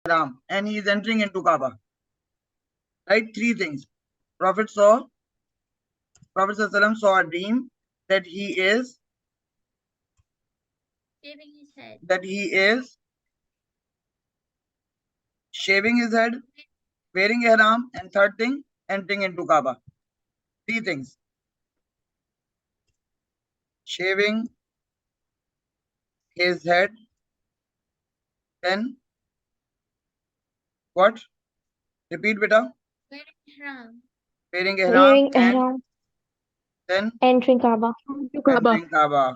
ihram and he is entering into Kaaba. Right? Three things. Prophet saw a dream that he is shaving his head. Shaving his head, wearing ihram, and third thing, entering into Kaaba. Three things. Shaving his head, then what? Repeat, beta. Wearing ihram, and then Entering Kaaba. entering Kaaba.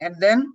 And then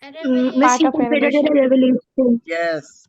Part of revelation. Yes.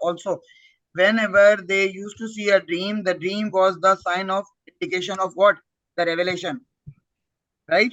also, whenever they used to see a dream, the dream was the sign of indication of what? The revelation. Right?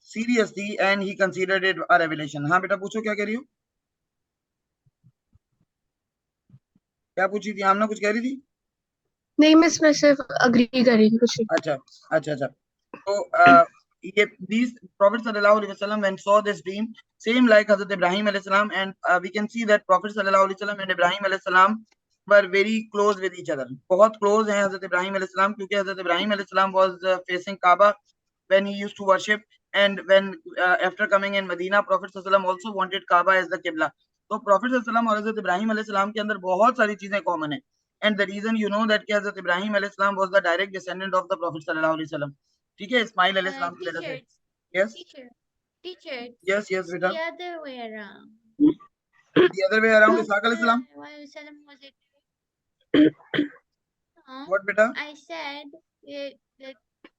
seriously and he considered it a revelation. हाँ बेटा पूछो क्या कह रही हो? क्या पूछी थी? हमने कुछ कह रही थी? नहीं मिस मैं सिर्फ अग्री कर रही थी कुछ नहीं. अच्छा. So these Prophet sallallahu alaihi wasallam when saw this dream, same like Hazrat Ibrahim alayhi salam, and we can see that Prophet sallallahu alaihi wasallam and Ibrahim alayhi salam were very close with each other. बहुत close हैं Hazrat Ibrahim alayhi salam क्योंकि Hazrat Ibrahim alayhi salam was facing Kaaba when he used to worship, and when after coming in Medina, Prophet sallallahu alaihi wasallam also wanted Kaaba as the Qibla. So Prophet sallallahu alaihi wasallam और Hazrat Ibrahim alayhi salam के अंदर बहुत सारी चीजें common है. And the reason you know that Hazrat Ibrahim alayhi salam was the direct descendant of the Prophet sallallahu alaihi wasallam. ठीक है इस्माइल अलैहि सलाम की वजह से. Yes. Teacher. Yes, बेटा. The other way around. The other way around is Isaac alayhi salam. What, beta? I said that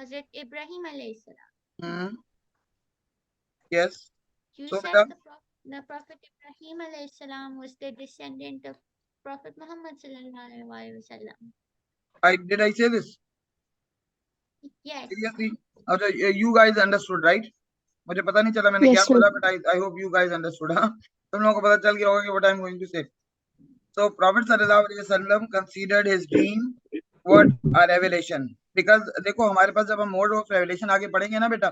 Hazrat Ibrahim alayhi salam. Yes. You so said beta, the Prophet Ibrahim alayhi salam was the descendant of Prophet Muhammad sallallahu alaihi wasallam. Did I say this? Yes. Seriously? Okay, you guys understood, right? मुझे पता नहीं चला मैंने क्या बोला, but I hope you guys understood. हाँ, तुम लोगों को पता चल गया होगा कि what I'm going to say. So Prophet sallallahu alaihi wasallam considered his dream what a revelation, because देखो हमारे पास जब हम mode of revelation आगे पढ़ेंगे ना बेटा,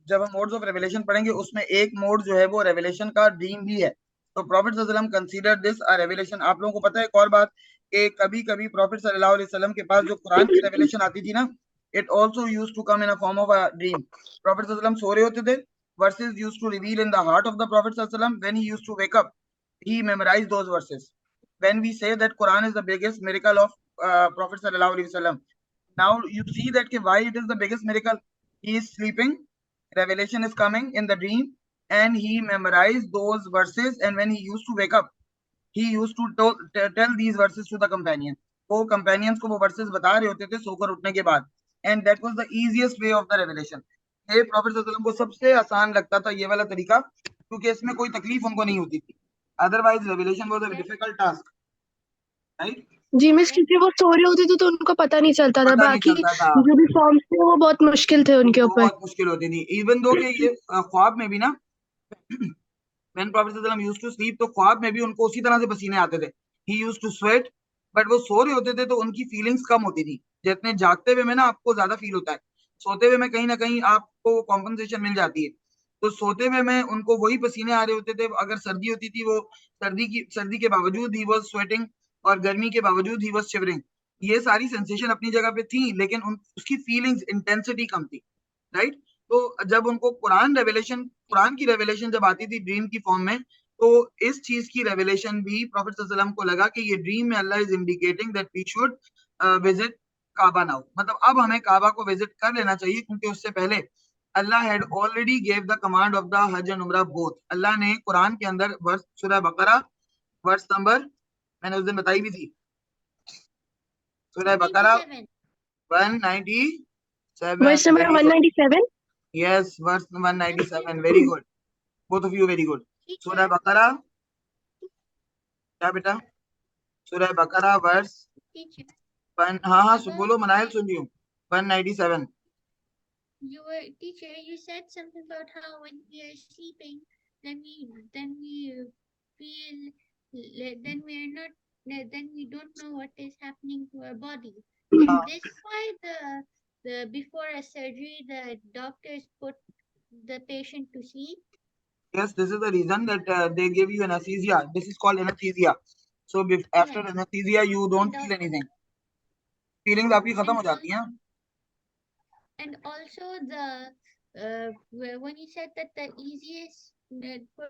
जब हम मोड्स ऑफ रेवलेशन पढ़ेंगे उसमें एक मोड जो है वो रेवलेशन का ड्रीम भी है. तो प्रॉफिट सल्लल्लाहु अलैहि वसल्लम कंसीडर दिस अ रेवलेशन. आप लोगों को पता है एक और बात कि कभी कभी प्रॉफिट सल्लल्लाहु अलैहि वसल्लम के पास जो कुरान की रेवलेशन आती थी ना, it also used to come in a form of a dream. Prophet सल्लल्लाहु अलैहि वसल्लम सो रहे होते थे, verses used to reveal in the heart of the prophet सल्लल्लाहु अलैहि वसल्लम. When he used to wake up, he memorized those verses. When we say that Quran is the biggest miracle of Prophet sallallahu alaihi wasallam, now you see that why it is the biggest miracle. He is sleeping, revelation is coming in the dream, and he memorized those verses, and when he used to wake up, he used to tell these verses to the companion. वो companions को वो verses बता रहे होते थे सोकर उठने के बाद, and that was the easiest way of the revelation. ये Prophet sallallahu alaihi wasallam को सबसे आसान लगता था ये वाला तरीका, क्योंकि इसमें कोई तकलीफ उनको नहीं होती थी. Otherwise revelation was a difficult task, right? जी मिस क्योंकि वो सो रहे होते थे तो उनको पता नहीं चलता था, बाकी जो भी फॉर्म्स थे वो बहुत मुश्किल थे उनके ऊपर, बहुत मुश्किल होती थी. इवन दो कि ये ख्वाब में भी ना, when Prophet sallallahu alaihi wasallam used to sleep, तो ख्वाब में भी उनको उसी तरह से पसीने आते थे. He used to sweat, but वो सो रहे होते थे तो उनकी फीलिंग्स कम होती थी. जितने जागते हुए में ना आपको ज्यादा फील होता है, सोते हुए में कहीं ना कहीं आपको कॉम्पनसेशन मिल जाती है. तो सोते हुए में उनको वही पसीने आ रहे होते थे. अगर सर्दी होती थी वो सर्दी के बावजूद ही वो स्वेटिंग, और गर्मी के बावजूद ही वो शिवरिंग. ये सारी सेंसेशन अपनी जगह पे थी, लेकिन उसकी फीलिंग्स इंटेंसिटी कम थी, राइट? तो जब उनको कुरान की रेवलेशन जब आती थी ड्रीम की फॉर्म में, तो इस चीज की रेवलेशन भी प्रॉफिट सल्लल्लाहु अलैहि वसल्लम को लगा कि ये ड्रीम में Allah is indicating that we should visit Kaaba now. मतलब अब हमें काबा को विजिट कर लेना चाहिए, क्योंकि उससे पहले Allah had already gave the command of the hajj and umrah both. Allah ने कुरान के अंदर वर्स सूरह बकरा वर्स नंबर मैंने उस दिन बताई भी थी, Surah Baqarah 197. Verse number 197. Yes, verse 197. Very good. Both of you very good. Surah Baqarah. क्या बेटा? Surah Baqarah verse हाँ About बोलो मनाइल, the- सुन रही हूँ. 197. Teacher, you said something about how when we are sleeping, then we feel, then we are not, then we don't know what is happening to our body. हाँ. Is this why the before a surgery the doctors put the patient to sleep? Yes, this is the reason that they give you anesthesia. This is called anesthesia. So after Yes. anesthesia, you don't feel anything. Feelings आपकी खत्म हो जाती हैं. And also when you said that the easiest for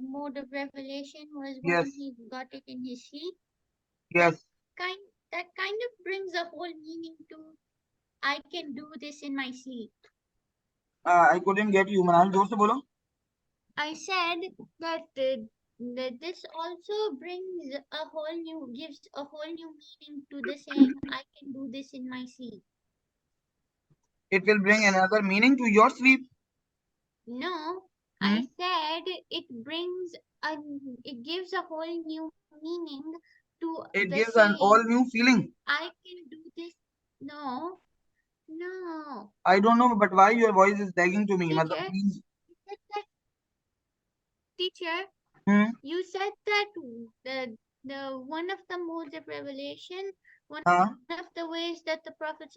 mode of revelation was when Yes. he got it in his sleep. Yes. That kind of brings a whole meaning to I can do this in my sleep. I couldn't get you. मनाइल जोर से बोलो. I said that that this also gives a whole new meaning to the saying I can do this in my sleep. It will bring another meaning to your sleep. No, I said it gives a whole new meaning to It the gives saying an all new feeling. I can do this. No. I don't know, but why your voice is lagging to me? Teacher, मतलब please. Teacher, you said that the one of the modes of revelation, one of the ways that the Prophet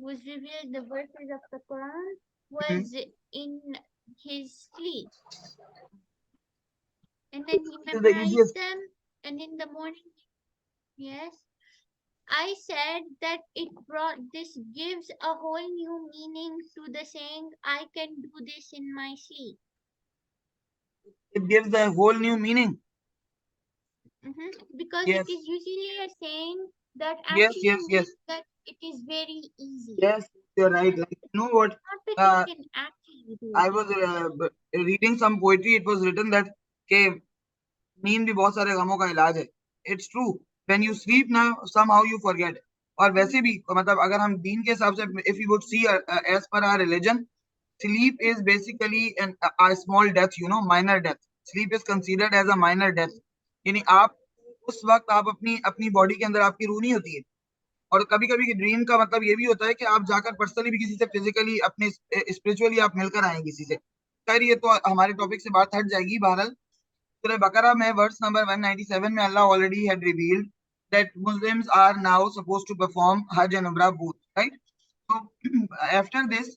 was revealed the verses of the Quran was in his sleep. And then he memorized them, and in the morning, yes. I said that this gives a whole new meaning to the saying, I can do this in my sleep. It gives a whole new meaning. Because Yes. it is usually a saying that Yes, actually yes, yes. means that it is very easy. Yes, you're right. Like, you know what? Not that you can actually do I it. was reading some poetry. It was written that नींद भी बहुत सारे गमों का इलाज है. It's true. When you sleep now, somehow you forget. और वैसे भी मतलब अगर हम दीन के हिसाब से, if you would see as per our religion, sleep is basically a small death, you know, minor death. Sleep is considered as a minor death. यानी आप उस वक्त आप अपनी बॉडी के अंदर आपकी रूह नहीं होती है. और कभी कभी ड्रीम का मतलब ये भी होता है कि आप जाकर पर्सनली भी किसी से फिजिकली अपने स्पिरिचुअली आप मिलकर आए किसी से. खैर ये तो हमारे टॉपिक से बात हट जाएगी. बहरहाल Surah Baqarah में verse number 197 में Allah already had revealed that Muslims are now supposed to perform Hajj and Umrah both, right? So after this,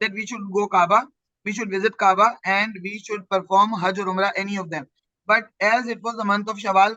that we should go Kaaba, we should visit Kaaba, and we should perform Hajj or Umrah, any of them. But as it was the month of Shawwal,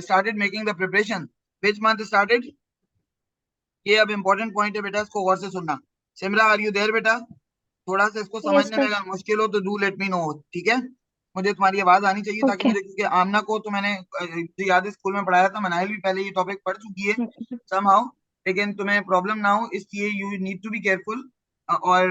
started making the preparation, which month started? ये अब important point है बेटा, इसको गौर से सुनना. Simra, are you there बेटा? थोड़ा सा इसको समझने में अगर मुश्किल हो तो डू लेट मी नो, ठीक है? मुझे तुम्हारी आवाज आनी चाहिए ताकि मुझे, क्योंकि आमना को तो मैंने याद स्कूल में पढ़ाया था, मनाइल भी पहले ये टॉपिक पढ़ चुकी है somehow, लेकिन तुम्हें प्रॉब्लम ना हो इसलिए you need to be careful और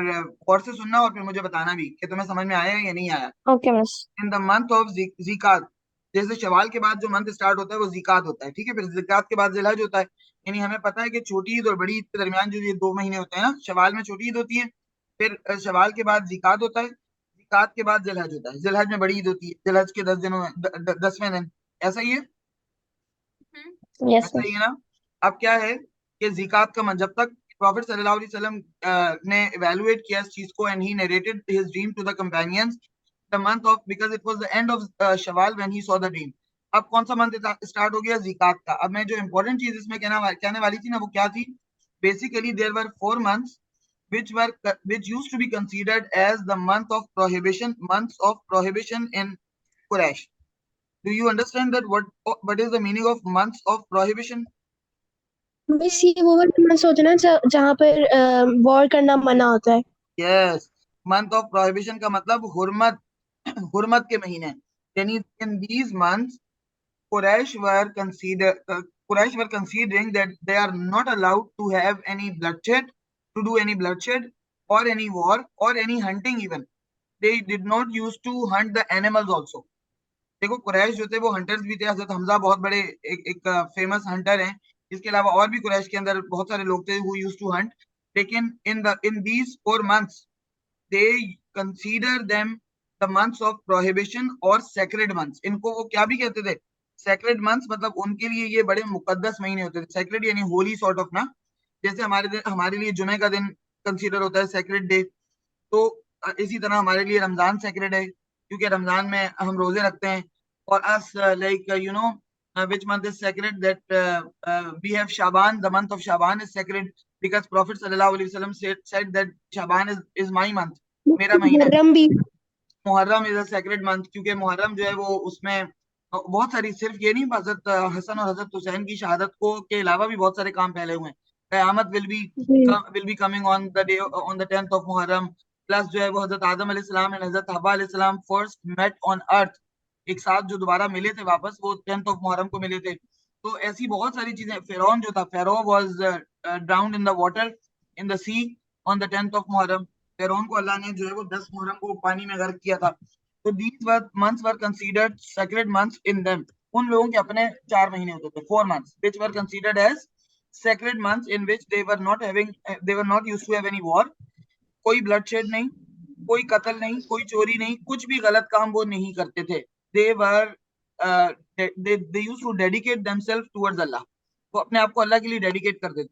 गौर से सुनना और फिर मुझे बताना भी कि तुम्हें समझ में आया या नहीं आया. ओके बस. इन द मंथ ऑफ ज़िकात, जैसे शवाल के बाद जो मंथ स्टार्ट होता है वो ज़िकात होता है, ठीक है? फिर ज़िकात के बाद ज़िलहज होता है. यानी हमें पता है कि छोटी ईद और बड़ी ईद के दरमियान जो ये 2 महीने होते हैं ना, शवाल में छोटी ईद होती है, फिर शवाल के बाद ज़िकात होता है, ज़िकात के बाद ज़िलहज होता है, ज़िलहज में बड़ी ईद होती है, ज़िलहज के 10 दिनों में 10वें दिन. ऐसा ही है? ऐसा ही है ना? अब क्या है कि ज़िकात का जब तक प्रॉफिट सल्लल्लाहु अलैहि वसल्लम ने इवैल्यूएट किया इस चीज को, and he narrated his dream to the companions the month of, because it was the end of Shawwal when he saw the dream. अब कौन सा मंथ स्टार्ट हो गया? ज़िकात का. अब मैं जो इंपॉर्टेंट चीज इसमें कहने वाली थी ना, वो क्या थी? Basically there were 4 months which used to be considered as the months of prohibition in Quraysh. Do you understand that what is the meaning of months of prohibition? बस ये वो वाले मंथ्स होते हैं ना जहाँ पर वॉर करना मना होता है. Yes, month of prohibition का मतलब हुर्मत के महीने. यानी in these months Quraysh were considering that they are not allowed to have any bloodshed, to do any bloodshed or any war or any hunting even. They did not used to hunt the animals also. देखो कुरैश जो थे वो hunters भी थे. हजरत हमजा बहुत बड़े एक famous Hunter हैं. इसके अलावा और भी कुरैश के अंदर बहुत सारे लोग थे who used to hunt. लेकिन in these 4 months they consider them the months of prohibition और sacred months. इनको वो क्या भी कहते थे, sacred months, मतलब उनके लिए ये बड़े मुकद्दस महीने होते थे. sacred यानी holy sort of ना, जैसे हमारे लिए जुमे का दिन कंसीडर होता है sacred day, तो इसी तरह हमारे लिए रमजान sacred है क्योंकि रमजान में हम रोजे रखते हैं. और us like you know which month is sacred, that we have Shaban. The month of Shaban is sacred because Prophet sallallahu alaihi wasallam said that Shaban is my month, मेरा महीना है. Muharram is a sacred month क्योंकि मुहर्रम जो है वो उसमें बहुत सारी, सिर्फ ये नहीं, हजरत हसन और हजरत हुसैन की शहादत को के अलावा भी बहुत सारे काम पहले हुए हैं. क़यामत will be coming on the day on the 10th of Muharram. Plus जो है वो हजरत आदम अलैहिस्सलाम एंड हजरत हव्वा अलैहिस्सलाम फर्स्ट मेट ऑन अर्थ, एक साथ जो दोबारा मिले थे वापस, वो 10th ऑफ मुहर्रम को मिले थे. तो ऐसी बहुत सारी चीजें. फिरौन जो था, Pharaoh was drowned in the water in the sea on the 10th of Muharram. फिरौन को अल्लाह ने जो है वो 10 मुहर्रम को पानी में गर्क किया था. तो these months were considered sacred months in them. उन लोगों के अपने 4 महीने होते थे, 4 months, which were considered as sacred months in which they were not used to have any war. कोई bloodshed नहीं, कोई कत्ल नहीं, कोई चोरी नहीं, कुछ भी गलत काम वो नहीं करते थे. They used to dedicate themselves towards Allah. वो अपने आप को अल्लाह के लिए डेडिकेट करते थे.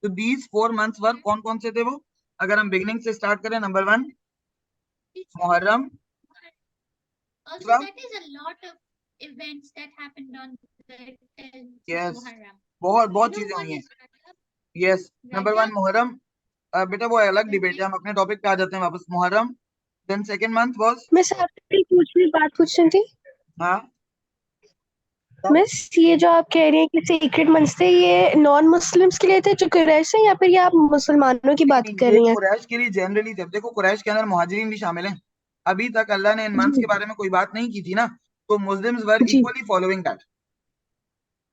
तो these 4 months were कौन कौन से थे वो? अगर हम बिगिनिंग से स्टार्ट करें, number 1 Muharram. Also, that is a lot of events that happened on the 10th Yes. of Muharram. बहुत चीजें हुई हैं. Yes. नंबर 1 मुहर्रम. बेटा वो अलग डिबेट है, हम अपने टॉपिक पे आ जाते हैं वापस. Muharram. Then second month was. Miss आपसे बात पूछनी थी. हाँ मिस, ये जो आप कह रही हैं कि सीक्रेट मंथ्स थे, ये नॉन मुस्लिम्स के लिए थे जो कुरैश है, या फिर ये आप मुसलमानों की बात कर रही हैं? कुरैश के लिए जनरली थे. देखो कुरैश के अंदर मुहाजिरीन भी शामिल हैं. अभी तक अल्लाह ने इन मंथ्स के बारे में कोई बात नहीं की थी ना, तो Muslims were equally following that.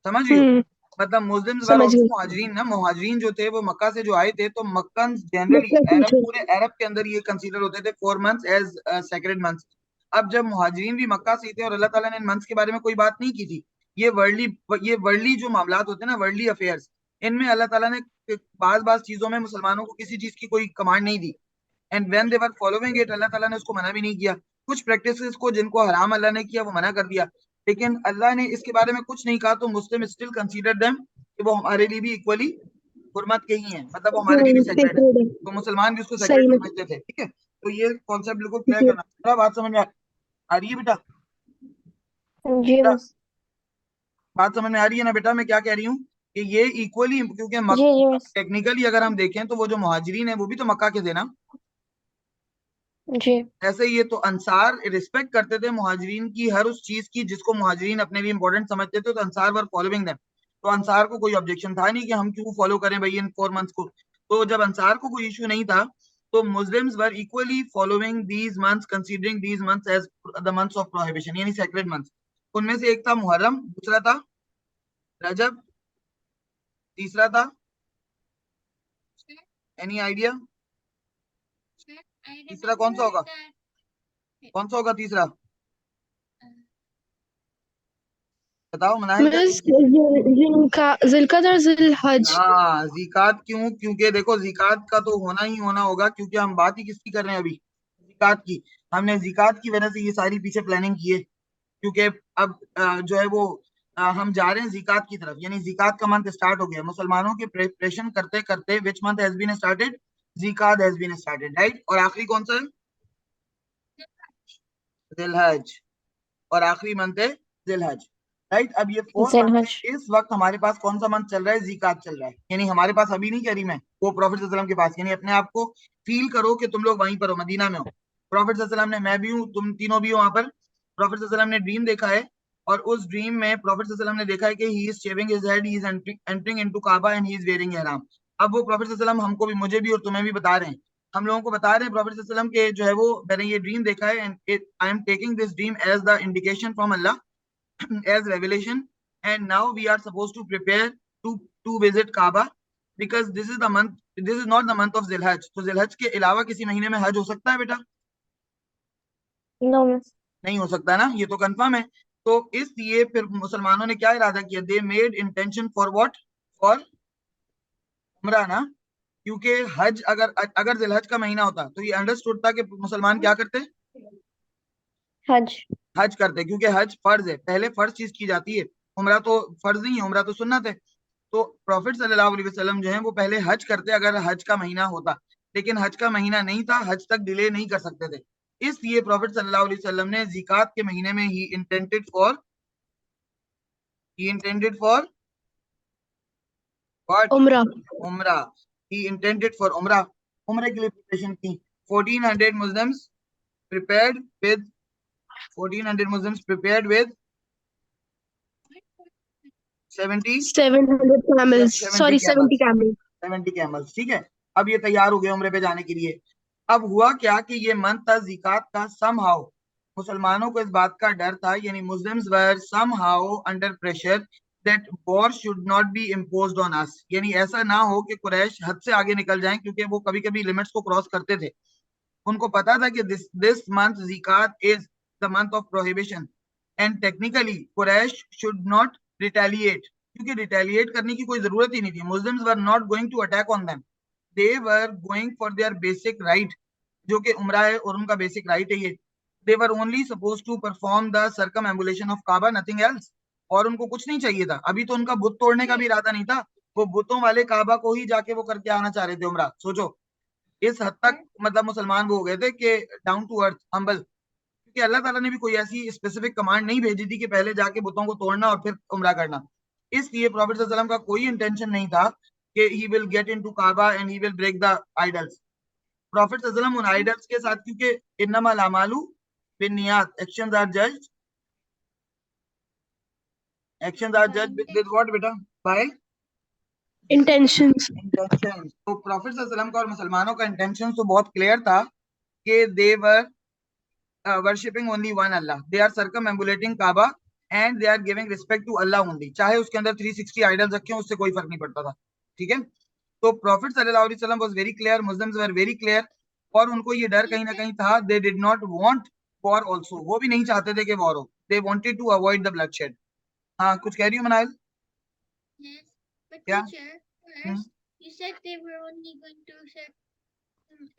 समझ रही हो? मतलब मुस्लिम्स वर ऑल्सो मुहाजिरीन ना. मुहाजिरीन जो थे वो मक्का से जो आए थे, तो मक्कन जनरली पूरे अरब के अंदर ये कंसीडर होते थे 4 मंथ्स एज सेक्रेड मंथ्स. अब जब मुहाजिरीन भी मक्का से थे और अल्लाह ताला ने इन मंथ्स के बारे में कोई बात नहीं की थी, ये वर्ल्डली जो मामलात होते हैं ना, वर्ल्डली अफेयर्स, इनमें अल्लाह ताला ने बाज चीजों में मुसलमानों को किसी चीज की कोई कमांड नहीं दी. And when they were following it, Allah ताला ने उसको मना भी नहीं किया. कुछ प्रैक्टिसेस को जिनको हराम अल्लाह ने किया वो मना कर दिया, लेकिन अल्लाह ने इसके बारे में कुछ नहीं कहा. तो मुस्लिम स्टिल कंसीडर देम कि वो हमारे लिए भी इक्वली हुर्मत के ही हैं, मतलब वो हमारे लिए भी सेक्रेड है. तो मुसलमान भी उसको सेक्रेड समझते थे. ठीक है, तो ये कॉन्सेप्ट बिल्कुल क्लियर करना. थोड़ा बात समझ में आ रही है बेटा? जी बात समझ में आ रही है ना बेटा? मैं क्या कह रही हूँ कि ये इक्वली, क्योंकि टेक्निकली अगर हम देखें तो वो जो मुहाजिरीन है वो भी तो मक्का के थे ना. जी. ऐसे ये तो अंसार रिस्पेक्ट करते थे मुहाजिरीन की, हर उस चीज की जिसको मुहाजिरीन अपने लिए इंपॉर्टेंट समझते थे. तो अंसार वर फॉलोइंग देम. तो अंसार को कोई ऑब्जेक्शन था नहीं कि हम क्यों फॉलो करें भाई इन 4 मंथ्स को. तो जब अंसार को कोई इशू नहीं था, तो Muslims were equally following these months, considering these months as the months of prohibition, यानी सेक्रेड मंथ्स. उनमें से एक था मुहर्रम, दूसरा था रजब, तीसरा था एनी आइडिया? तीसरा कौन सा होगा? कौन सा होगा तीसरा? बताओ मनाहिल. ज़िलक़अद और ज़िलहज. हाँ, ज़िकात. क्यों? क्योंकि देखो ज़िकात का तो होना ही होना होगा, क्योंकि हम बात ही किसकी कर रहे हैं अभी? ज़िकात की. हमने ज़िकात की वजह से ये सारी पीछे प्लानिंग की है, क्योंकि अब जो है वो हम जा रहे हैं ज़िकात की तरफ, यानी ज़िकात का मंथ स्टार्ट हो गया. मुसलमानों के प्रिपरेशन करते करते which month has been started? ज़िकात हैज बीन स्टार्टेड, राइट. और आखिरी कौन सा है? ज़िलहज. और आखिरी मंथ है ज़िलहज, राइट. अब ये 4 मंथ, इस वक्त हमारे पास कौन सा मंथ चल रहा है? ज़िकात चल रहा है. यानी हमारे पास अभी नहीं कह रही मैं, वो प्रॉफिट सल्लल्लाहु अलैहि वसल्लम के पास. यानी अपने आप को फील करो कि तुम लोग वहीं पर हो, मदीना में हो. प्रॉफिट सल्लल्लाहु अलैहि वसल्लम ने, मैं भी हूँ, तुम तीनों भी हो वहां पर. प्रॉफिट सल्लल्लाहु अलैहि वसल्लम ने ड्रीम देखा है, और उस ड्रीम में प्रॉफिट सल्लल्लाहु अलैहि वसल्लम ने देखा है कि he is shaving his head, he is entering into Kaaba and he is wearing ihram. अब वो प्रॉफिट सल्लल्लाहु अलैहि वसल्लम हमको भी, मुझे भी और तुम्हें भी बता रहे हैं, हम लोगों को बता रहे हैं प्रॉफिट सल्लल्लाहु अलैहि वसल्लम के जो है वो, मैंने ये ड्रीम देखा है, and I am taking this dream as the indication from Allah as revelation, and now we are supposed to prepare to visit Kaaba, because this is not the month of Zilhaj. तो Zilhaj के अलावा किसी महीने में हज हो सकता है बेटा? No. नहीं हो सकता ना, ये तो कंफर्म है. तो इसलिए फिर मुसलमानों ने क्या इरादा किया? They made intention for what? For उम्रा ना, क्योंकि हज अगर जिलहज का महीना होता तो ये अंडरस्टूड था कि मुसलमान क्या करते, हज करते, क्योंकि हज फर्ज है, पहले फर्ज चीज की जाती है, उम्रा तो फर्ज नहीं है, उम्रा तो सुन्नत है। तो प्रॉफिट सल्लल्लाहु अलैहि वसल्लम जो है वो पहले हज करते अगर हज का महीना होता, लेकिन हज का महीना नहीं था, हज तक डिले नहीं कर सकते थे, इसलिए प्रॉफिट सल्लल्लाहु अलैहि वसल्लम ने ज़िकात के महीने में ही इंटेंडेड फॉर व्हाट, उम्रा। उम्रा, ही इंटेंडेड फॉर उम्रा, उम्रे के लिए प्रिपरेशन की। 1400 Muslims prepared with 1400 Muslims prepared with 70 700 camels, 70 sorry, 70 camels, camels. 70 camels, ठीक है। अब ये तैयार हो गए उम्रे पे जाने के लिए। अब हुआ क्या कि ये मंथ था ज़िकात का, समहाउ मुसलमानों को इस बात का डर था, यानी Muslims were somehow under pressure that war should not be imposed on us, यानी ऐसा ना हो कि कुरैश हद से आगे निकल जाएं, क्योंकि वो कभी कभी लिमिट्स को क्रॉस करते थे। उनको पता था कि दिस मंथ ज़िकात is the month of prohibition and technically Quraysh should not retaliate, क्योंकि रिटेलिएट करने की कोई जरूरत ही नहीं थी। Muslims were not going to attack on them, they were going for their basic right, जो कि उम्रा है और उनका बेसिक राइट है ये। They were only suppose to perform the circumambulation of Kaaba, nothing else, और उनको कुछ नहीं चाहिए था। अभी तो उनका बुत तोड़ने का भी इरादा नहीं था, वो बुतों वाले काबा को ही जाके वो करके आना चाह रहे थे उम्रा। सोचो इस हद तक मतलब मुसलमान वो हो गए थे कि डाउन टू अर्थ, हम्बल, क्योंकि अल्लाह ताला ने भी कोई ऐसी स्पेसिफिक कमांड नहीं भेजी थी कि पहले जाके बुतों को तोड़ना और फिर उम्रा करना। इसलिए प्रॉफिट सल्लल्लाहु अलैहि वसल्लम का कोई इंटेंशन नहीं था कि he will get into Kaaba and he will break the idols. Prophet सल्लल्लाहु अलैहि वसल्लम उन आइडल्स के साथ, क्योंकि इन्नमल अमालु बिन्नियात, actions are judged with what बेटा, बाय Intentions. इंटेंशन। तो प्रॉफिट सल्लल्लाहु अलैहि वसल्लम का और मुसलमानों का इंटेंशन तो बहुत क्लियर था कि दे वर worshipping only one Allah. They are circumambulating Kaaba and they are giving respect to Allah only. चाहे उसके अंदर 360 idols रखे हों, उससे कोई फर्क नहीं पड़ता था, ठीक है। तो प्रॉफिट सल्लल्लाहु अलैहि वसल्लम was very clear, Muslims were very clear, और उनको ये डर कहीं ना कहीं था, they did not want war also, वो भी नहीं चाहते थे कि war हो, they wanted to avoid the bloodshed। हाँ कुछ कह रही हो मनाइल? Yes, but क्या? teacher, first you said they were only going to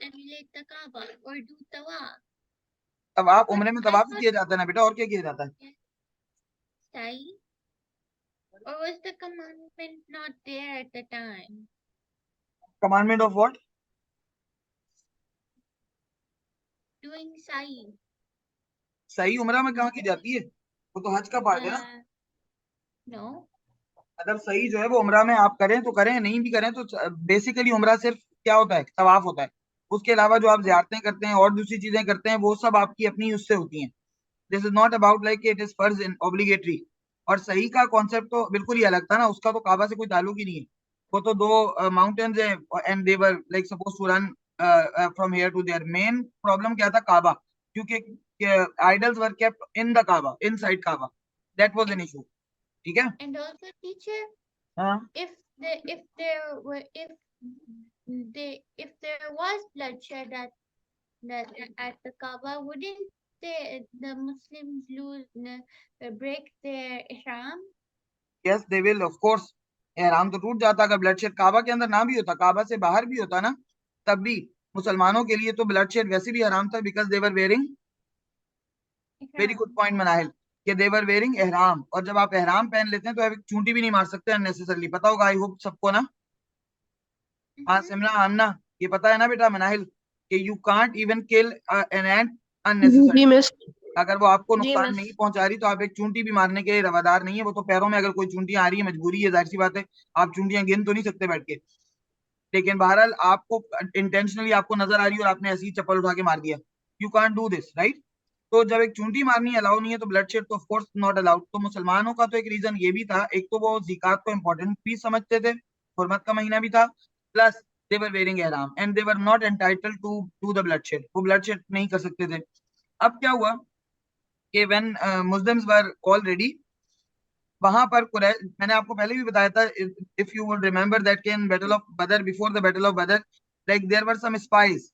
emulate the Kaaba or do tawaf. तवाफ, उम्रे में तवाफ किया जाता है ना बेटा, और क्या किया जाता है? Sa'i? Or was the commandment not there at the time? Commandment of what? Doing sa'i. सही उम्रा में कहाँ की जाती है, वो तो हज का पार्ट है ना। No. मतलब सही जो है वो उम्रा में आप करें तो करें, नहीं भी करें तो बेसिकली उम्रा सिर्फ क्या होता है, तवाफ होता है। उसके अलावा जो आप ज़ियारतें करते हैं और दूसरी चीजें करते हैं वो सब आपकी अपनी उससे होती हैं। This is not about like it is फर्ज इन ऑब्लिगेटरी। और सही का कॉन्सेप्ट तो बिल्कुल ही अलग था ना, उसका तो काबा से कोई ताल्लुक ही नहीं है। वो तो दो माउंटेन्स हैं and they were like suppose to run from here to there. Main problem क्या था, काबा, क्योंकि idols were kept in the Kaaba, inside Kaaba, that was an issue, ठीक है। And also, teacher, if there was bloodshed at the Kaaba, wouldn't the Muslims break their ihram? Yes, they will, of course। एहराम तो टूट जाता अगर bloodshed काबा के अंदर ना भी होता, काबा से बाहर भी होता ना, तब भी मुसलमानों के लिए तो ब्लडशेड वैसे भी हराम था, because they were wearing, very good point Manahil, कि दे वर वेयरिंग एहराम। और जब आप एहराम पहन लेते हैं तो आप चूंटी भी नहीं मार सकते अननेसेसरली, पता होगा आई होप सबको ना। हाँ सिमरा, आमना, ये पता है ना बेटा मनाहिल कि you can't even kill an ant unnecessarily. अगर वो आपको नुकसान नहीं पहुंचा रही तो आप एक चूंटी भी मारने के रवादार नहीं है। वो तो पैरों में अगर कोई चूंटियां आ रही है, मजबूरी है, जाहिर सी बात है, आप चूंटियां गिन तो नहीं सकते बैठ के। लेकिन बहरहाल आपको इंटेंशनली आपको नजर आ रही है और आपने ऐसी चप्पल उठा के मार दिया, you can't do this, right. तो जब एक चूंटी मारनी अलाउ नहीं है तो ब्लडशेड तो ऑफ कोर्स नॉट अलाउड। तो मुसलमानों का तो एक रीजन ये भी था, एक तो वो ज़िकात को इंपॉर्टेंट भी समझते थे, हुर्मत का महीना भी था, plus they were wearing ihram and they were not entitled to the bloodshed, वो ब्लडशेड नहीं कर सकते थे। अब क्या हुआ कि when Muslims were all ready, वहां पर मैंने आपको पहले भी बताया था, if you would remember that in battle of Badr, before the battle of Badr, like there were some spies,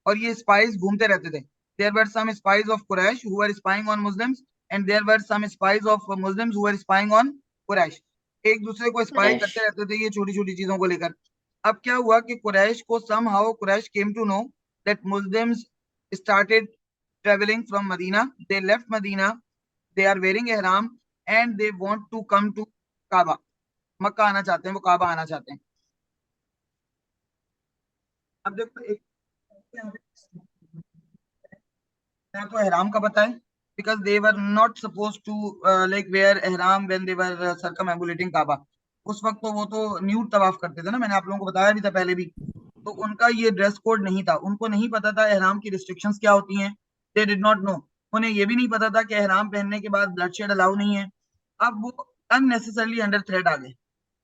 और ये स्पाइस घूमते रहते थे। There were some spies of Quraish who were spying on Muslims and there were some spies of Muslims who were spying on Quraysh. एक दूसरे को spy करते रहते थे ये छोटी छोटी चीजों को लेकर। अब क्या हुआ कि कुरैश को somehow Quraish came to know that Muslims started traveling from Medina. They left Medina. They are wearing ihram and they want to come to Kaaba. मक्का आना चाहते हैं, वो काबा आना चाहते हैं. अब देखो एक तो ihram का पता है, because they were not supposed to like wear ihram when they were circumambulating Kaaba. उस वक्त तो वो तो न्यूड तवाफ करते थे ना, मैंने आप लोगों को बताया भी था पहले भी. तो उनका ये ड्रेस कोड नहीं था, उनको नहीं पता था ihram की रिस्ट्रिक्शंस क्या होती हैं. दे डिड नॉट नो. उन्हें ये भी नहीं पता था कि ihram पहनने के बाद ब्लडशेड अलाउ नहीं है. अब वो अननेसेसरली अंडर थ्रेट आ गए.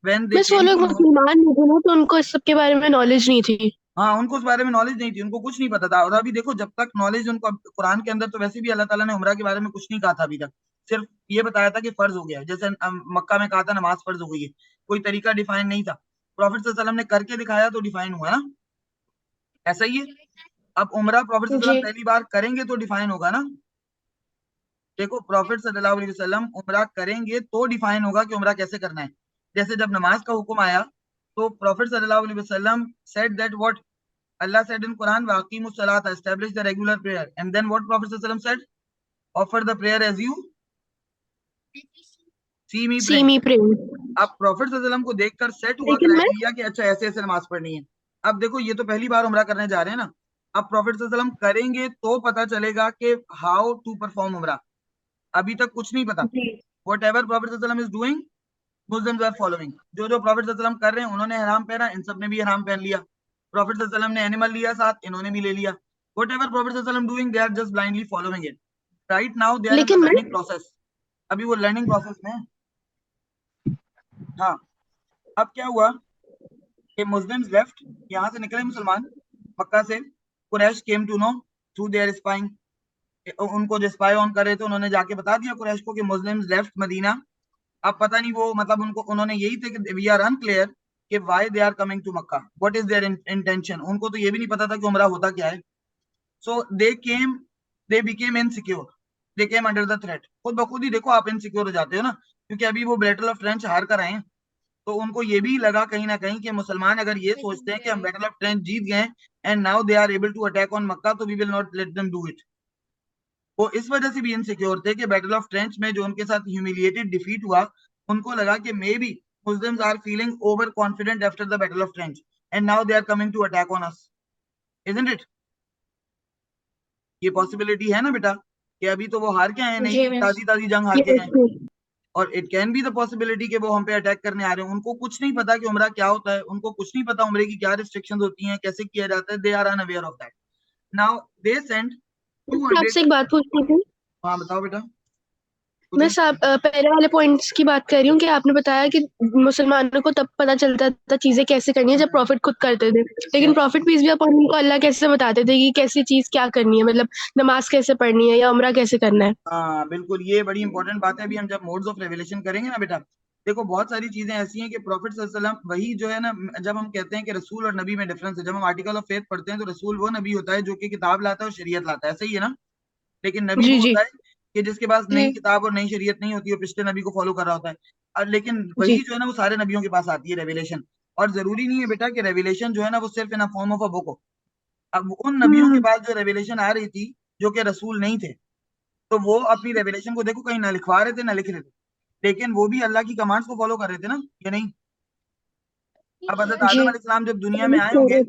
when they बस वो came लोग to know, मुसलमान नहीं थे ना, तो उनको इस सब के बारे में नॉलेज नहीं थी. हाँ उनको उस बारे में नॉलेज नहीं थी, उनको कुछ नहीं पता था. और अभी देखो जब तक नॉलेज उनको, कुरान के अंदर तो वैसे भी अल्लाह ताला ने उम्रा के बारे में कुछ नहीं कहा था अभी तक. सिर्फ ये बताया था कि फर्ज हो गया है. जैसे मक्का में कहा था नमाज फर्ज हो गई है, कोई तरीका डिफाइन नहीं था. प्रॉफिट सल्लल्लाहु अलैहि वसल्लम ने करके दिखाया तो डिफाइन हुआ ना, ऐसा ही है. अब उम्रा प्रॉफिट सल्लल्लाहु अलैहि वसल्लम पहली बार करेंगे तो डिफाइन होगा ना. देखो प्रॉफिट सल्लल्लाहु अलैहि वसल्लम उम्रा करेंगे तो डिफाइन होगा कि उम्रा कैसे करना है. जैसे जब नमाज का हुक्म आया तो प्रॉफिट सल्लल्लाहु अलैहि वसल्लम said that what Allah said in Quran, "Waqimus salata," establish the regular prayer. And then what Prophet sallallahu alaihi wasallam said? Offer the prayer as you see me see praying. Me pray. अब प्रॉफिट सल्लल्लाहु अलैहि वसल्लम को देखकर set हुआ लेकिन मैं क्राइटेरिया कि अच्छा ऐसे ऐसे नमाज पढ़नी है. अब देखो ये तो पहली बार उम्रा करने जा रहे हैं ना. अब प्रॉफिट सल्लल्लाहु अलैहि वसल्लम करेंगे तो पता चलेगा कि हाउ टू परफॉर्म उम्रा. अभी तक कुछ नहीं पता. जी. वट एवर प्रॉफिट सल्लल्लाहु अलैहि वसल्लम is doing, Muslims are following. जो जो प्रॉफिट सल्लल्लाहु अलैहि वसल्लम कर रहे हैं, उन्होंने हराम पहना, इन सब ने भी हराम पहन लिया. प्रॉफिट सल्लल्लाहु अलैहि वसल्लम ने एनिमल लिया साथ, इन्होंने भी ले लिया. Whatever Prophet sallallahu alaihi wasallam doing, they are just blindly following it. Right now they are in the लेकिन मैं learning process. अभी वो learning process में है. हाँ. अब क्या हुआ कि Muslims left, यहाँ से निकले मुसलमान मक्का से. Quraish came to know through their spying. उनको जो स्पाई ऑन कर रहे थे उन्होंने जाके बता दिया कुरैश को कि मुस्लिम्स लेफ्ट मदीना. अब पता नहीं वो मतलब उनको, उन्होंने यही थे कि वी आर अनक्लियर कि why they are coming to Mecca, what is their intention. उनको तो ये भी नहीं पता था कि उम्रा होता क्या है. So they became insecure. They came under the threat. खुद बखुद ही देखो आप इनसिक्योर हो जाते हो ना, क्योंकि अभी वो बैटल ऑफ ट्रेंच हार कर आए हैं. तो उनको ये भी लगा कहीं ना कहीं कि मुसलमान अगर ये सोचते हैं कि हम बैटल ऑफ ट्रेंच जीत गए and now they are able to attack on Mecca, तो we will not let them do it. वो इस वजह से भी इनसिक्योर थे कि बैटल ऑफ ट्रेंच में जो उनके साथ ह्यूमिलिएटेड डिफीट हुआ, उनको लगा कि maybe Muslims are feeling over confident after the battle of trench and now they are coming to attack on us. Isn't it? ये पॉसिबिलिटी है ना बेटा कि अभी तो वो हार के आए, नहीं ताजी जंग हार के आए. और it can be the possibility कि वो हम पे अटैक करने आ रहे हैं. उनको कुछ नहीं पता कि उम्रा क्या होता है, उनको कुछ नहीं पता उम्रे की क्या रिस्ट्रिक्शंस होती हैं, कैसे किया जाता है. They are unaware of that. Now they send 200. आपसे एक बात पूछनी थी. हाँ बताओ बेटा. मैं पहले वाले पॉइंट्स की बात कर रही हूँ कि आपने बताया कि मुसलमानों को तब पता चलता था चीजें कैसे करनी है जब प्रॉफिट खुद करते थे. लेकिन प्रॉफिट पीस भी अपॉन उनको अल्लाह कैसे बताते थे कि कैसी चीज क्या करनी है, मतलब नमाज कैसे पढ़नी है या उम्रा कैसे करना है. हाँ बिल्कुल, ये बड़ी इंपॉर्टेंट बात है. अभी हम जब मोड्स ऑफ रेवलेशन करेंगे ना बेटा, देखो बहुत सारी चीजें ऐसी हैं कि प्रॉफिट सल्लल्लाहु अलैहि वसल्लम वही जो है ना, जब हम कहते हैं कि रसूल और नबी में डिफरेंस है, जब हम आर्टिकल ऑफ फेथ पढ़ते हैं तो रसूल वो नबी होता है जो कि किताब लाता है और शरीयत लाता है, सही है ना. लेकिन नबी वो होता है कि जिसके पास नई किताब और नई शरीयत नहीं होती है, पिछले नबी को फॉलो कर रहा होता है. और लेकिन वही जो है ना वो सारे नबियों के पास आती है रेवलेशन. और जरूरी नहीं है बेटा कि रेवलेशन जो है ना वो सिर्फ in form of a book हो. अब उन नबियों के पास जो रेवलेशन आ रही थी जो कि रसूल नहीं थे, तो वो अपनी रेवलेशन को देखो कहीं ना लिखवा रहे थे ना लिख रहे थे, लेकिन वो भी अल्लाह की कमांड्स को फॉलो कर रहे थे ना, ये नहीं. अब हजरत आदम अलैहिस्सलाम जब दुनिया में आए होंगे,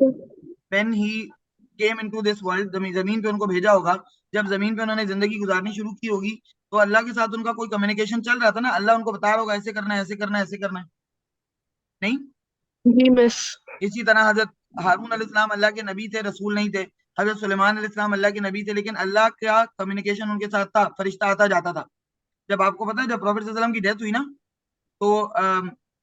when he came into this world, जमीन पे उनको भेजा होगा, जब जमीन पे उन्होंने जिंदगी गुजारनी शुरू की होगी, तो अल्लाह के साथ उनका कोई कम्युनिकेशन चल रहा था ना. अल्लाह उनको बता रहा होगा ऐसे करना है, ऐसे करना है, ऐसे करना है, नहीं. जी मिस. इसी तरह हजरत हारून अलैहिस्सलाम अल्लाह के नबी थे, रसूल नहीं थे. हजरत सुलेमान अलैहिस्सलाम अल्लाह के नबी थे, लेकिन अल्लाह का कम्युनिकेशन उनके साथ था, फरिश्ता आता जाता था. जब आपको पता है जब प्रॉफिट सल्लल्लाहु अलैहि वसल्लम की डेथ हुई ना, तो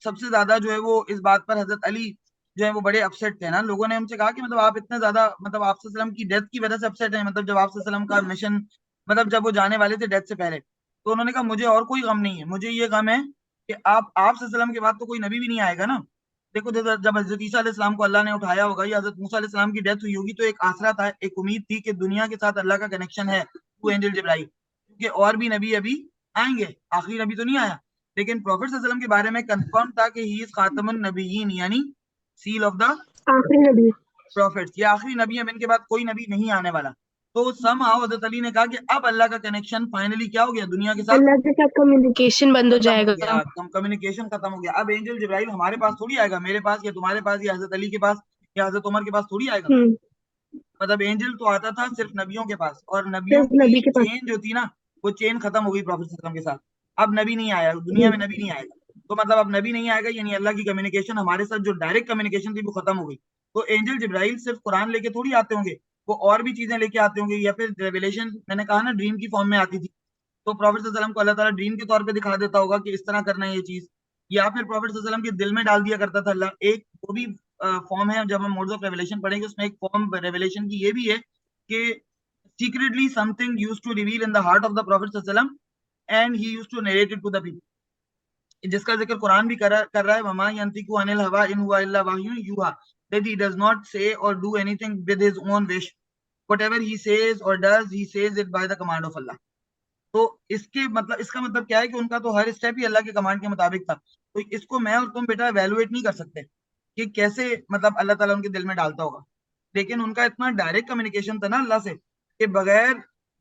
सबसे ज्यादा जो है वो इस बात पर हजरत अली जो है वो बड़े अपसेट थे ना. लोगों ने उनसे कहा कि मतलब आप इतने ज्यादा, मतलब आप सल्लल्लाहु अलैहि वसल्लम की डेथ की वजह से अपसेट है, मतलब जब आप सल्लल्लाहु अलैहि वसल्लम का मिशन, मतलब जब वो जाने वाले थे डेथ से पहले, तो उन्होंने कहा मुझे और कोई गम नहीं है, मुझे ये गम है कि आप सल्लल्लाहु अलैहि वसल्लम के बाद तो कोई नबी भी नहीं आएगा ना. देखो जब हजरत ईसा अलैहिस्सलाम को अल्लाह ने उठाया होगा या हजरत मूसा अलैहिस्सलाम की डेथ हुई होगी, तो एक आसरा था, एक उम्मीद थी कि दुनिया के साथ अल्लाह का कनेक्शन है थ्रू एंजल जिब्राइल, क्योंकि और भी नबी अभी आएंगे, आखिरी नबी तो नहीं आया. लेकिन प्रॉफिट सल्लल्लाहु अलैहि वसल्लम के बारे में कंफर्म था कि ही इज खातमुन नबिय्यीन, यानी seal of the आखिरी नबी prophets, ये आखिरी नबी है, इनके बाद कोई नबी नहीं आने वाला। तो somehow हज़रत अली ने कहा कि अब अल्लाह का कनेक्शन फाइनली क्या हो गया, दुनिया के साथ अल्लाह के साथ कम्युनिकेशन बंद हो खत्म हो जाएगा। गया, कम्युनिकेशन खत्म हो गया। अब एंजल जिब्राइल हमारे पास थोड़ी आएगा, मेरे पास या तुम्हारे पास या हज़रत अली के पास या हज़रत उमर के पास थोड़ी आएगा। मतलब एंजल तो आता था सिर्फ नबियों के पास, और नबियों सिर्फ नबी की के पास। चेन जो थी ना, वो चेन खत्म हो गई प्रॉफेट सल्लल्लाहु अलैहि वसल्लम के साथ। अब नबी नहीं आया, दुनिया में नबी नहीं आएगा। तो मतलब अब नबी नहीं आएगा, यानी अल्लाह की कम्युनिकेशन हमारे साथ जो डायरेक्ट कम्युनिकेशन थी वो खत्म हो गई। तो एंजल जिब्राइल सिर्फ कुरान लेके थोड़ी आते होंगे, वो और भी चीजें लेके आते होंगे, या फिर रेवलेशन, मैंने कहा ना ड्रीम की फॉर्म में आती थी, तो प्रॉफेट सल्लल्लाहु अलैहि वसल्लम को अल्लाह ताला ड्रीम के तौर पे दिखा देता होगा कि इस तरह करना है ये चीज, या फिर प्रॉफेट सल्लल्लाहु अलैहि वसल्लम के दिल में डाल दिया करता था अल्लाह। एक वो भी फॉर्म है, जब हम मोड्स ऑफ रेवलेशन पढ़ेंगे उसमें एक फॉर्म रेवलेशन की ये भी है कि secretly something used to reveal in the heart of the Prophet sallam, and he used to narrate it to the people, जिसका जिक्र कुरान भी कर रहा है, वमा यंतिकु अनिल हवा इन हुआ इल्ला वह्युन यूहा, that he does not say or do anything with his own wish, whatever he says or does he says it by the command of Allah। तो इसके मतलब, इसका मतलब क्या है कि उनका तो हर स्टेप ही अल्लाह के कमांड के मुताबिक था। तो इसको मैं और तुम बेटा एवेलुएट नहीं कर सकते कि कैसे मतलब अल्लाह ताला उनके दिल में डालता होगा, लेकिन उनका इतना डायरेक्ट कम्युनिकेशन था ना अल्लाह से कि बगैर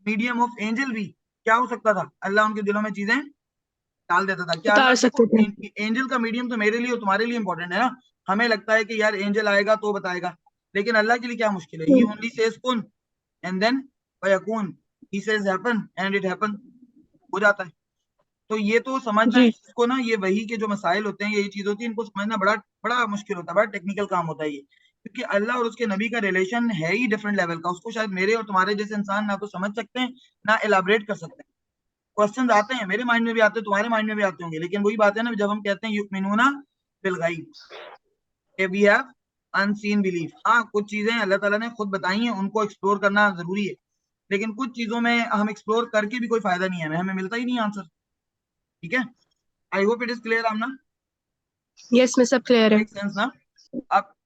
मीडियम ऑफ एंजल भी क्या हो सकता था, अल्लाह उनके दिलों में चीजें डाल देता था। क्या अल्लाह, देखो एंजल का मीडियम तो मेरे लिए और तुम्हारे लिए इंपॉर्टेंट है ना, हमें लगता है कि यार एंजल आएगा तो बताएगा, लेकिन अल्लाह के लिए क्या मुश्किल है, ही ओनली सेज कुन एंड देन फयकून, he says happen and it happen, हो जाता है। तो ये तो समझना है इसको ना, ये वही के जो मसाइल होते हैं, ये चीज होती है, इनको समझना बड़ा बड़ा मुश्किल होता है, बड़ा टेक्निकल काम होता है ये, क्योंकि अल्लाह और उसके नबी का रिलेशन है ही डिफरेंट लेवल का। उसको शायद मेरे और तुम्हारे जैसे इंसान ना तो समझ सकते हैं ना एलाबरेट कर सकते हैं। क्वेश्चंस आते हैं, मेरे माइंड में भी आते हैं, तुम्हारे माइंड में भी आते होंगे, लेकिन वही बात है ना, जब हम कहते हैं युमिनूना बिल गैब, वी हैव अनसीन बिलीफ। हाँ, कुछ चीजें अल्लाह ताला ने खुद बताई हैं, उनको एक्सप्लोर करना जरूरी है, लेकिन कुछ चीजों में हम एक्सप्लोर करके भी कोई फायदा नहीं है, हमें मिलता ही नहीं आंसर। ठीक है, I hope it is clear Aamna. Yes में सब क्लियर है। मेक सेंस ना।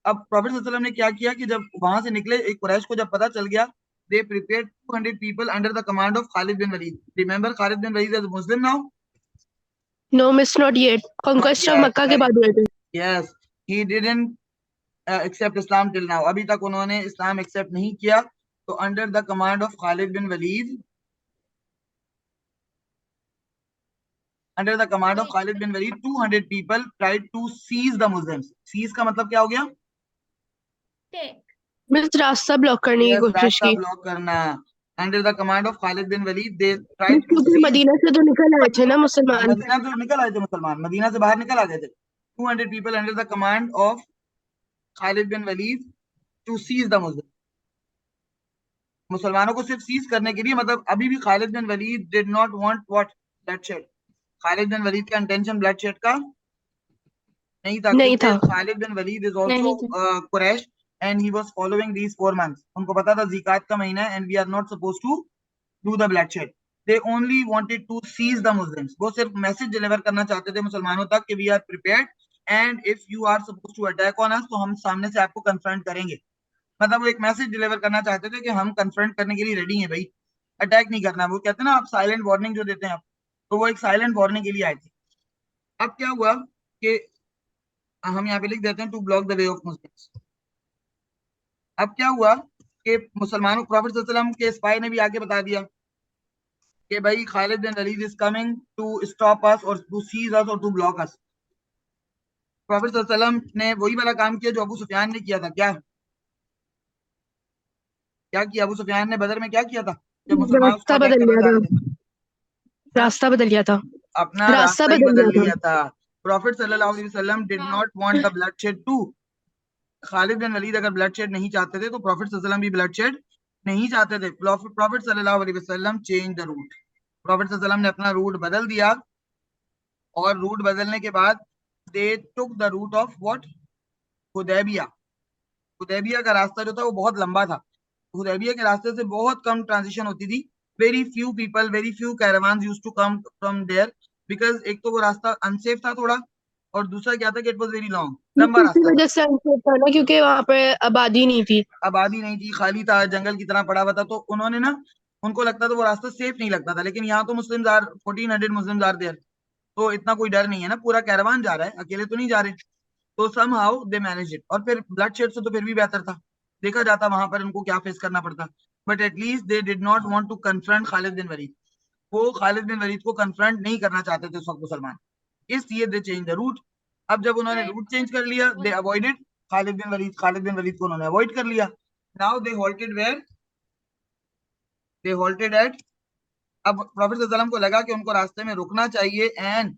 अब प्रॉफेट सल्लल्लाहु अलैहि वसल्लम ने क्या किया कि जब वहां से निकले, एक कुरैश को जब पता चल गया, they prepared 200 people under the command of Khalid bin Walid. Remember Khalid bin Walid is a Muslim now? No, miss, not yet. Conquest of Makkah के बाद हुए थे। Yes, he didn't accept Islam till now. अभी तक उन्होंने इस्लाम accept नहीं किया। तो under the command of Khalid bin Walid, under the command of Khalid bin Walid, 200 people tried to seize the Muslims. Seize का मतलब क्या हो गया? मिस रास्ता ब्लॉक करने की कोशिश की। ब्लॉक करना। Under the command of Khalid bin Walid, they tried to क्योंकि मदीना से तो निकल आए थे ना मुसलमान। मदीना तो निकल आए थे मुसलमान, मदीना से बाहर निकल आ गए थे। 200 people under the command of Khalid bin Walid to seize the Muslims. मुसलमानों को सिर्फ सीज करने के लिए, मतलब अभी भी Khalid bin Walid did not want what bloodshed. Khalid bin Walid का इंटेंशन ब्लडशेड का नहीं था। Khalid bin Walid is also Quraysh and he was following these 4 months. उनको पता था ज़िकात का महीना है and we are not supposed to do the bloodshed. They only wanted to seize the Muslims. वो सिर्फ मैसेज डिलीवर करना चाहते थे मुसलमानों तक कि we are prepared and if you are supposed to attack on us, तो हम सामने से आपको कन्फ्रंट करेंगे। मतलब वो एक मैसेज डिलीवर करना चाहते थे कि हम कन्फ्रंट करने के लिए रेडी हैं भाई, अटैक नहीं करना। वो कहते हैं ना आप साइलेंट वार्निंग जो देते हैं आप, तो वो एक साइलेंट वार्निंग के लिए आए थे। अब क्या हुआ कि हम यहाँ पे लिख देते हैं to block the way of Muslims. अब क्या हुआ कि मुसलमानों, प्रॉफेट सल्लल्लाहु अलैहि वसल्लम के स्पाई ने भी आके बता दिया कि भाई Khalid bin Walid is coming to stop us और टू सीज अस और टू ब्लॉक अस। प्रॉफेट सल्लल्लाहु अलैहि वसल्लम ने वही वाला काम किया जो अबू सुफियान ने किया था। क्या किया अबू सुफियान ने बदर में? क्या किया था जब मुसलमान रास्ता बदल लिया था, अपना रास्ता ही बदल लिया था। प्रॉफेट सल्लल्लाहु अलैहि वसल्लम did not want the bloodshed too. Khalid bin Walid अगर ब्लडशेड नहीं चाहते थे तो प्रॉफेट सल्लल्लाहु अलैहि वसल्लम भी ब्लडशेड नहीं चाहते थे। प्रॉफेट सल्लल्लाहु अलैहि वसल्लम चेंज द रूट। प्रॉफेट सल्लल्लाहु अलैहि वसल्लम ने अपना रूट बदल दिया, और रूट बदलने के बाद they took the route of what? Hudaybiyyah. Hudaybiyyah का रास्ता जो था वो बहुत लंबा था। हुदैबिया के रास्ते से बहुत कम ट्रांजिशन होती थी। Very few people, very few caravans used to come from there, because एक तो वो रास्ता अनसेफ था थोड़ा, और दूसरा क्या था कि इट वाज वेरी लॉन्ग, लंबा रास्ता वजह से अनसेफ था ना, क्योंकि वहाँ पे आबादी नहीं थी, खाली था, जंगल की तरह पड़ा हुआ था। तो उन्होंने ना, उनको लगता था वो रास्ता सेफ नहीं लगता था। लेकिन यहाँ तो Muslims are 1400 Muslims are there, तो इतना कोई डर नहीं है ना, पूरा कैरावान जा रहा है, अकेले तो नहीं जा रहे। तो somehow they managed it. और फिर bloodshed से तो फिर भी बेहतर था, देखा जाता वहां पर उनको क्या फेस करना पड़ता, but at least they did not want to confront Khalid bin Walid. वो खालिद बिन वलीद को कन्फ्रंट नहीं करना चाहते थे उस वक्त मुसलमान, इसलिए दे चेंज द रूट। अब जब उन्होंने रूट चेंज कर लिया, they avoided Khalid bin Walid को उन्होंने अवॉइड कर लिया। Now they halted where, they halted at, अब प्रॉफेट सल्लल्लाहु अलैहि वसल्लम को लगा कि उनको रास्ते में रुकना चाहिए, एंड